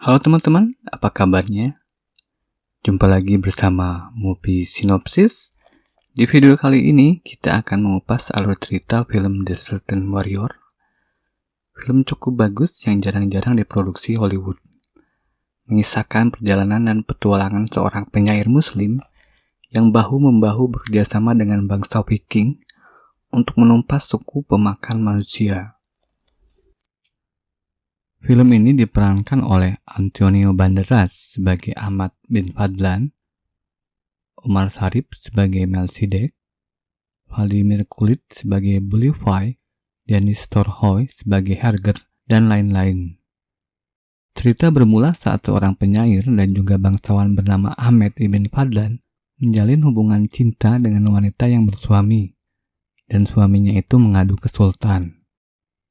Halo teman-teman, apa kabarnya? Jumpa lagi bersama Movie Synopsis. Di video kali ini, kita akan mengupas alur cerita film The Certain Warrior. Film cukup bagus yang jarang-jarang diproduksi Hollywood. Mengisahkan perjalanan dan petualangan seorang penyair muslim yang bahu-membahu bekerjasama dengan bangsa Viking untuk menumpas suku pemakan manusia. Film ini diperankan oleh Antonio Banderas sebagai Ahmad bin Fadlan, Omar Sharif sebagai Melchizedek, Vladimir Kulit sebagai Bolify, Denis Torhoy sebagai Herger, dan lain-lain. Cerita bermula saat seorang penyair dan juga bangsawan bernama Ahmed ibn Fadlan menjalin hubungan cinta dengan wanita yang bersuami, dan suaminya itu mengadu ke sultan.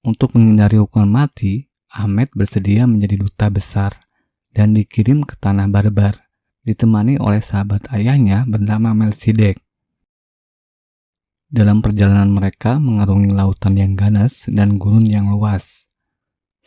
Untuk menghindari hukuman mati, Ahmed bersedia menjadi duta besar dan dikirim ke tanah barbar, ditemani oleh sahabat ayahnya bernama Melchizedek. Dalam perjalanan mereka mengarungi lautan yang ganas dan gurun yang luas.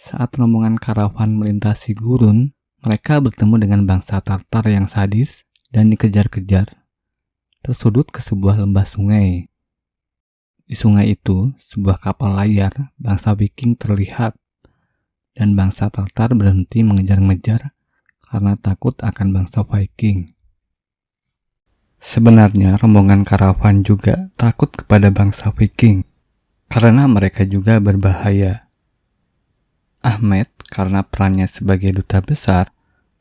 Saat rombongan karavan melintasi gurun, mereka bertemu dengan bangsa Tartar yang sadis dan dikejar-kejar, tersudut ke sebuah lembah sungai. Di sungai itu, sebuah kapal layar bangsa Viking terlihat, dan bangsa Tartar berhenti mengejar-ngejar karena takut akan bangsa Viking. Sebenarnya rombongan karavan juga takut kepada bangsa Viking karena mereka juga berbahaya. Ahmed, karena perannya sebagai duta besar,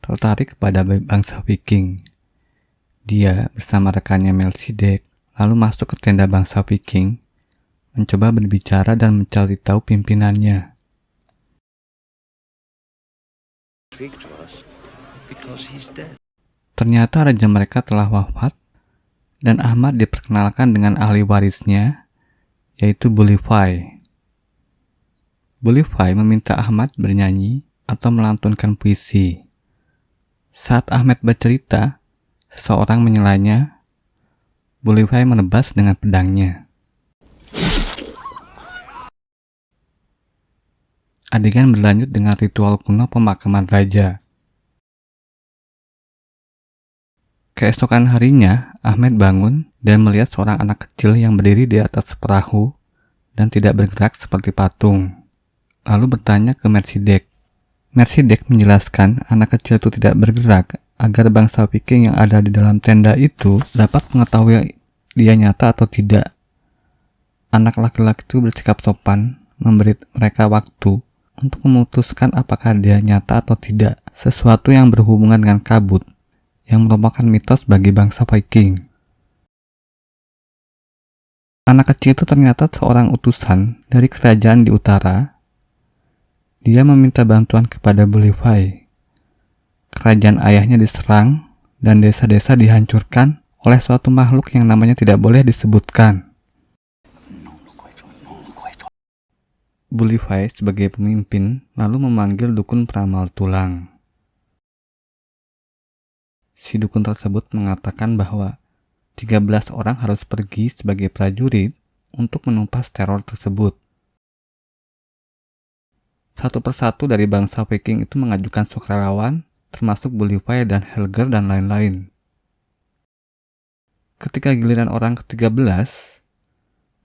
tertarik kepada bangsa Viking. Dia bersama rekannya Melchizedek lalu masuk ke tenda bangsa Viking, mencoba berbicara dan mencari tahu pimpinannya. Ternyata raja mereka telah wafat dan Ahmad diperkenalkan dengan ahli warisnya, yaitu Bolify. Bolify meminta Ahmad bernyanyi atau melantunkan puisi. Saat Ahmad bercerita, seseorang menyelanya. Bolify menebas dengan pedangnya. Adegan berlanjut dengan ritual kuno pemakaman raja. Keesokan harinya, Ahmed bangun dan melihat seorang anak kecil yang berdiri di atas perahu dan tidak bergerak seperti patung. Lalu bertanya ke Melchizedek. Melchizedek menjelaskan anak kecil itu tidak bergerak agar bangsa Viking yang ada di dalam tenda itu dapat mengetahui dia nyata atau tidak. Anak laki-laki itu bersikap sopan, memberi mereka waktu untuk memutuskan apakah dia nyata atau tidak, sesuatu yang berhubungan dengan kabut, yang merupakan mitos bagi bangsa Viking. Anak kecil itu ternyata seorang utusan dari kerajaan di utara. Dia meminta bantuan kepada Bolify. Kerajaan ayahnya diserang dan desa-desa dihancurkan oleh suatu makhluk yang namanya tidak boleh disebutkan. Bolify sebagai pemimpin lalu memanggil dukun peramal tulang. Si dukun tersebut mengatakan bahwa 13 orang harus pergi sebagai prajurit untuk menumpas teror tersebut. Satu persatu dari bangsa Viking itu mengajukan sukarelawan, termasuk Bolify dan Helger dan lain-lain. Ketika giliran orang ke-13,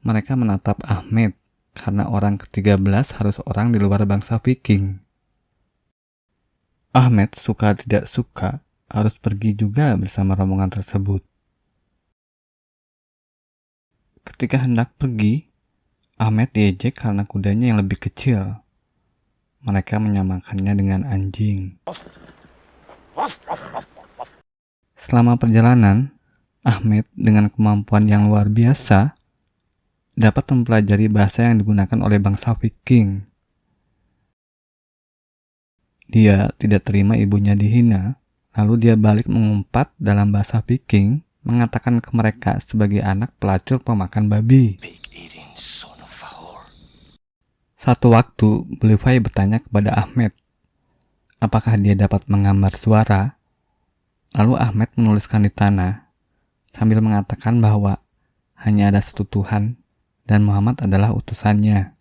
mereka menatap Ahmed karena orang ke-13 harus orang di luar bangsa Viking. Ahmed suka tidak suka harus pergi juga bersama rombongan tersebut. Ketika hendak pergi, Ahmed diejek karena kudanya yang lebih kecil. Mereka menyamakannya dengan anjing. Selama perjalanan, Ahmed dengan kemampuan yang luar biasa dapat mempelajari bahasa yang digunakan oleh bangsa Viking. Dia tidak terima ibunya dihina, lalu dia balik mengumpat dalam bahasa Viking, mengatakan ke mereka sebagai anak pelacur pemakan babi. Satu waktu, Bolify bertanya kepada Ahmed, apakah dia dapat menggambar suara? Lalu Ahmed menuliskan di tanah, sambil mengatakan bahwa hanya ada satu Tuhan, dan Muhammad adalah utusannya.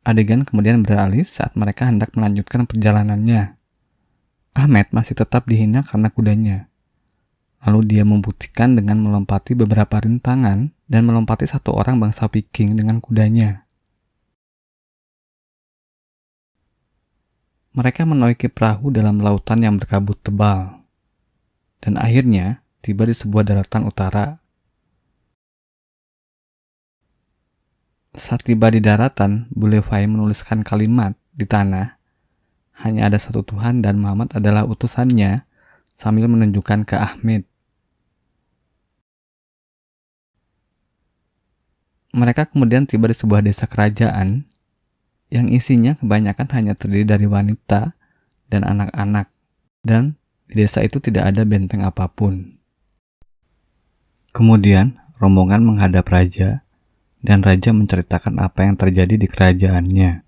Adegan kemudian beralih saat mereka hendak melanjutkan perjalanannya. Ahmed masih tetap dihina karena kudanya. Lalu dia membuktikan dengan melompati beberapa rintangan dan melompati satu orang bangsa Viking dengan kudanya. Mereka menaiki perahu dalam lautan yang berkabut tebal. Dan akhirnya tiba di sebuah daratan utara. Saat tiba di daratan, Bulefai menuliskan kalimat di tanah, "Hanya ada satu Tuhan dan Muhammad adalah utusannya," sambil menunjukkan ke Ahmed. Mereka kemudian tiba di sebuah desa kerajaan yang isinya kebanyakan hanya terdiri dari wanita dan anak-anak, dan di desa itu tidak ada benteng apapun. Kemudian rombongan menghadap raja, dan raja menceritakan apa yang terjadi di kerajaannya.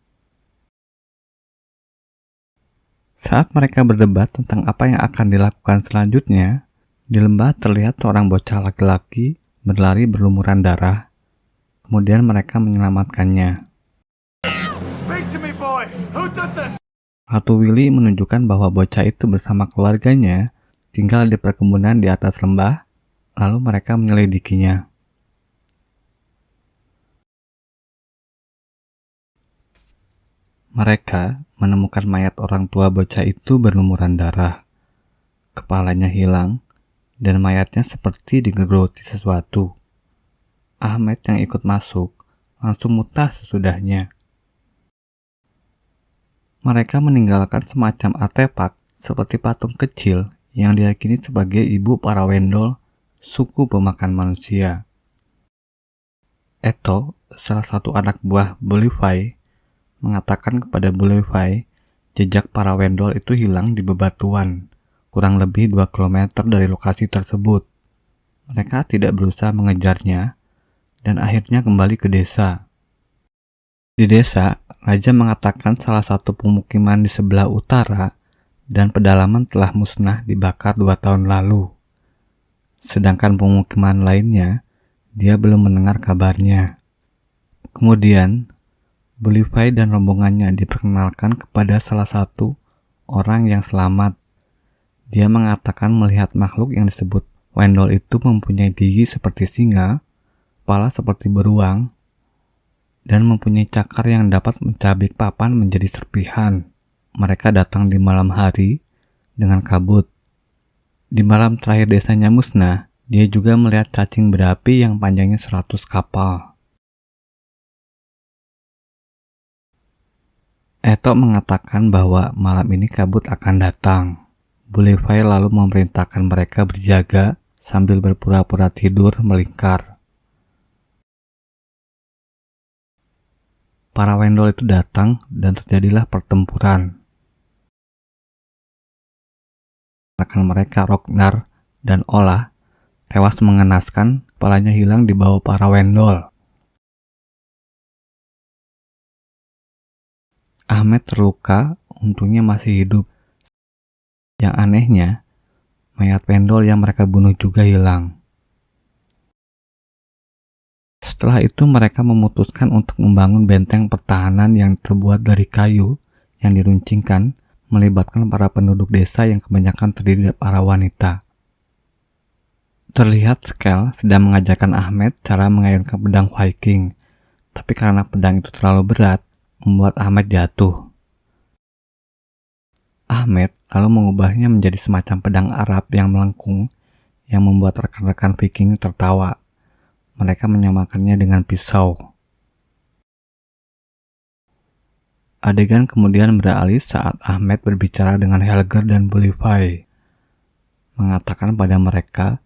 Saat mereka berdebat tentang apa yang akan dilakukan selanjutnya, di lembah terlihat seorang bocah laki-laki berlari berlumuran darah. Kemudian mereka menyelamatkannya. Ratu Willy menunjukkan bahwa bocah itu bersama keluarganya tinggal di perkebunan di atas lembah, lalu mereka menyelidikinya. Mereka menemukan mayat orang tua bocah itu berlumuran darah. Kepalanya hilang, dan mayatnya seperti digerogoti sesuatu. Ahmed yang ikut masuk langsung muntah sesudahnya. Mereka meninggalkan semacam artefak seperti patung kecil yang diyakini sebagai ibu para Wendol, suku pemakan manusia. Eto, salah satu anak buah Bulefai, mengatakan kepada Bulefai, jejak para Wendol itu hilang di bebatuan, kurang lebih 2 km dari lokasi tersebut. Mereka tidak berusaha mengejarnya, dan akhirnya kembali ke desa. Di desa, raja mengatakan salah satu pemukiman di sebelah utara dan pedalaman telah musnah dibakar 2 tahun lalu. Sedangkan pemukiman lainnya, dia belum mendengar kabarnya. Kemudian, Bulefai dan rombongannya diperkenalkan kepada salah satu orang yang selamat. Dia mengatakan melihat makhluk yang disebut Wendol itu mempunyai gigi seperti singa, kepala seperti beruang, dan mempunyai cakar yang dapat mencabik papan menjadi serpihan. Mereka datang di malam hari dengan kabut. Di malam terakhir desanya musnah, dia juga melihat cacing berapi yang panjangnya 100 kapal. Eto mengatakan bahwa malam ini kabut akan datang. Bulefai lalu memerintahkan mereka berjaga sambil berpura-pura tidur melingkar. Para Wendol itu datang dan terjadilah pertempuran. Rekan mereka Rognar dan Ola tewas mengenaskan, kepalanya hilang di bawah para Wendol. Ahmed terluka, untungnya masih hidup. Yang anehnya, mayat Wendol yang mereka bunuh juga hilang. Setelah itu mereka memutuskan untuk membangun benteng pertahanan yang terbuat dari kayu yang diruncingkan, melibatkan para penduduk desa yang kebanyakan terdiri dari para wanita. Terlihat Skell sedang mengajarkan Ahmed cara mengayunkan pedang Viking, tapi karena pedang itu terlalu berat, membuat Ahmed jatuh. Ahmed lalu mengubahnya menjadi semacam pedang Arab yang melengkung yang membuat rekan-rekan Viking tertawa. Mereka menyamakannya dengan pisau. Adegan kemudian beralih saat Ahmed berbicara dengan Helger dan Bulefai, mengatakan pada mereka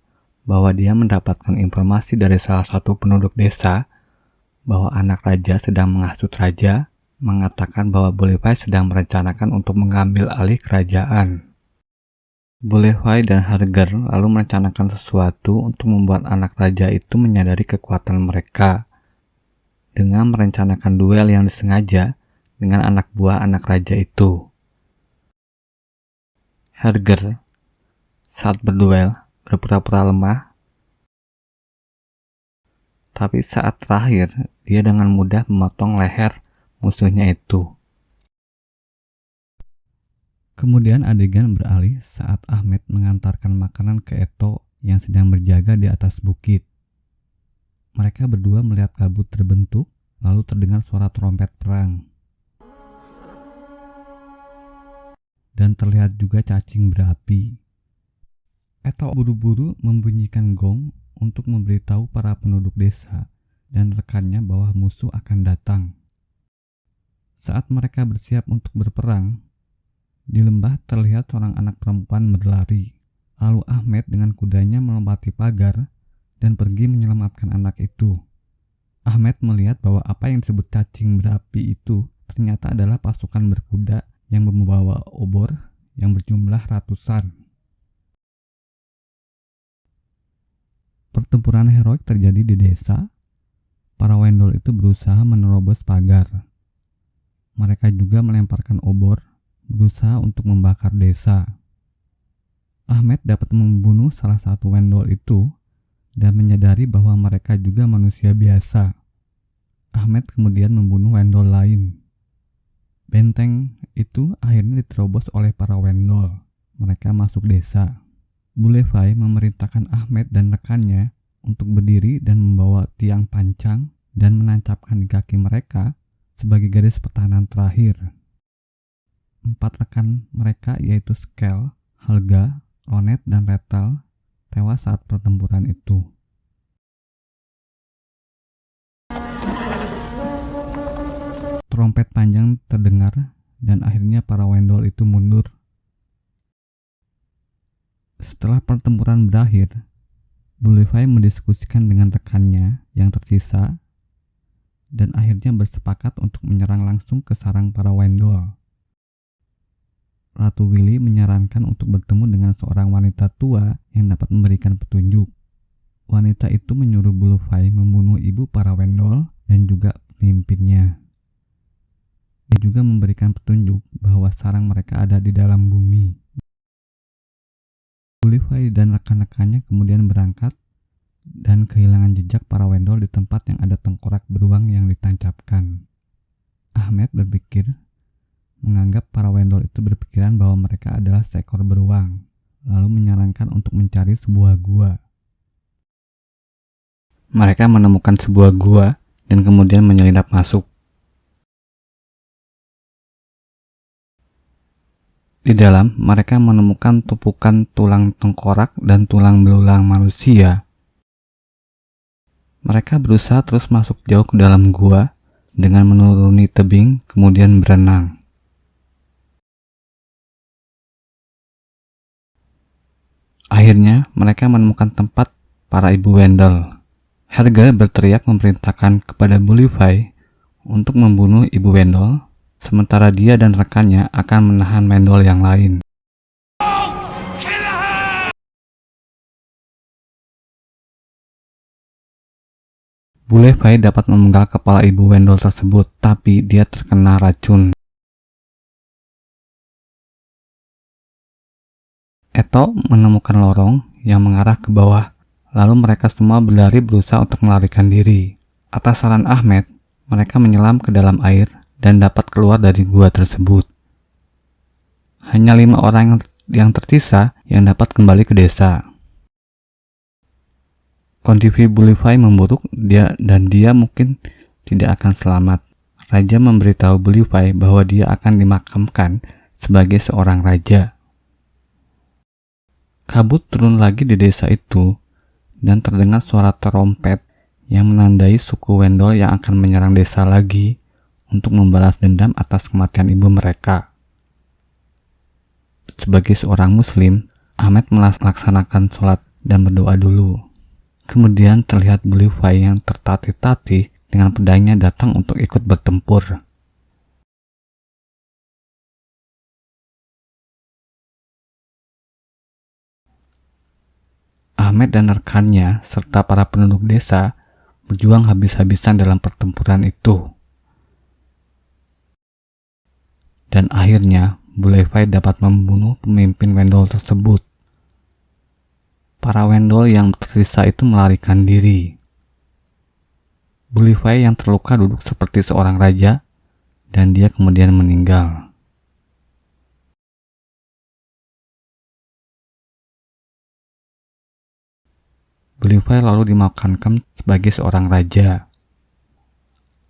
bahwa dia mendapatkan informasi dari salah satu penduduk desa bahwa anak raja sedang menghasut raja, mengatakan bahwa Bulefai sedang merencanakan untuk mengambil alih kerajaan. Bulefai dan Helger lalu merencanakan sesuatu untuk membuat anak raja itu menyadari kekuatan mereka dengan merencanakan duel yang disengaja dengan anak buah anak raja itu. Helger saat berduel berpura-pura lemah, tapi saat terakhir dia dengan mudah memotong leher musuhnya itu. Kemudian adegan beralih saat Ahmed mengantarkan makanan ke Eto yang sedang berjaga di atas bukit. Mereka berdua melihat kabut terbentuk, lalu terdengar suara trompet perang. Dan terlihat juga cacing berapi. Eto buru-buru membunyikan gong untuk memberitahu para penduduk desa dan rekannya bahwa musuh akan datang. Saat mereka bersiap untuk berperang, di lembah terlihat seorang anak perempuan berlari. Lalu Ahmed dengan kudanya melompati pagar dan pergi menyelamatkan anak itu. Ahmed melihat bahwa apa yang disebut cacing berapi itu ternyata adalah pasukan berkuda yang membawa obor yang berjumlah ratusan. Pertempuran heroik terjadi di desa. Para Wendol itu berusaha menerobos pagar. Mereka juga melemparkan obor, berusaha untuk membakar desa. Ahmed dapat membunuh salah satu Wendol itu dan menyadari bahwa mereka juga manusia biasa. Ahmed kemudian membunuh Wendol lain. Benteng itu akhirnya diterobos oleh para Wendol. Mereka masuk desa. Bulefai memerintahkan Ahmed dan rekannya untuk berdiri dan membawa tiang pancang dan menancapkan di kaki mereka sebagai garis pertahanan terakhir. 4 rekan mereka yaitu Skel, Helga, Ronet, dan Retal tewas saat pertempuran itu. Trompet panjang terdengar dan akhirnya para Wendol itu mundur. Setelah pertempuran berakhir, Bulefai mendiskusikan dengan rekannya yang tersisa dan akhirnya bersepakat untuk menyerang langsung ke sarang para Wendol. Ratu Willy menyarankan untuk bertemu dengan seorang wanita tua yang dapat memberikan petunjuk. Wanita itu menyuruh Bulefai membunuh ibu para Wendol dan juga pemimpinnya. Ia juga memberikan petunjuk bahwa sarang mereka ada di dalam bumi. Bulefai dan rekan-rekannya kemudian berangkat dan kehilangan jejak para Wendol di tempat yang ada tengkorak beruang yang ditancapkan. Ahmed menganggap para Wendol itu berpikiran bahwa mereka adalah seekor beruang, lalu menyarankan untuk mencari sebuah gua. Mereka menemukan sebuah gua dan kemudian menyelinap masuk. Di dalam, mereka menemukan tumpukan tulang tengkorak dan tulang belulang manusia. Mereka berusaha terus masuk jauh ke dalam gua dengan menuruni tebing, kemudian berenang. Akhirnya, mereka menemukan tempat para ibu Wendol. Helga berteriak memerintahkan kepada Bulefai untuk membunuh ibu Wendol, sementara dia dan rekannya akan menahan Wendol yang lain. Bulefai dapat memenggal kepala ibu Wendol tersebut, tapi dia terkena racun. Eto menemukan lorong yang mengarah ke bawah, lalu mereka semua berlari berusaha untuk melarikan diri. Atas saran Ahmed, mereka menyelam ke dalam air dan dapat keluar dari gua tersebut. Hanya 5 orang yang tersisa yang dapat kembali ke desa. Kondisi Bulefai memburuk dan dia mungkin tidak akan selamat. Raja memberitahu Bulefai bahwa dia akan dimakamkan sebagai seorang raja. Kabut turun lagi di desa itu dan terdengar suara trompet yang menandai suku Wendol yang akan menyerang desa lagi untuk membalas dendam atas kematian ibu mereka. Sebagai seorang muslim, Ahmed melaksanakan sholat dan berdoa dulu. Kemudian terlihat Bulefai yang tertatih-tatih dengan pedangnya datang untuk ikut bertempur. Ahmed dan rekannya serta para penduduk desa berjuang habis-habisan dalam pertempuran itu. Dan akhirnya Bulefai dapat membunuh pemimpin Wendol tersebut. Para Wendol yang tersisa itu melarikan diri. Bulefai yang terluka duduk seperti seorang raja dan dia kemudian meninggal. Belivai lalu dimakamkan sebagai seorang raja.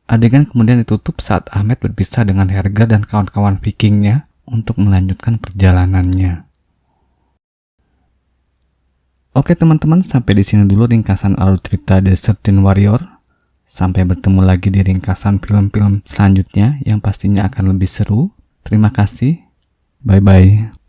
Adegan kemudian ditutup saat Ahmed berpisah dengan Herga dan kawan-kawan Vikingnya untuk melanjutkan perjalanannya. Oke teman-teman, sampai di sini dulu ringkasan alur cerita The 13 Warrior. Sampai bertemu lagi di ringkasan film-film selanjutnya yang pastinya akan lebih seru. Terima kasih. Bye-bye.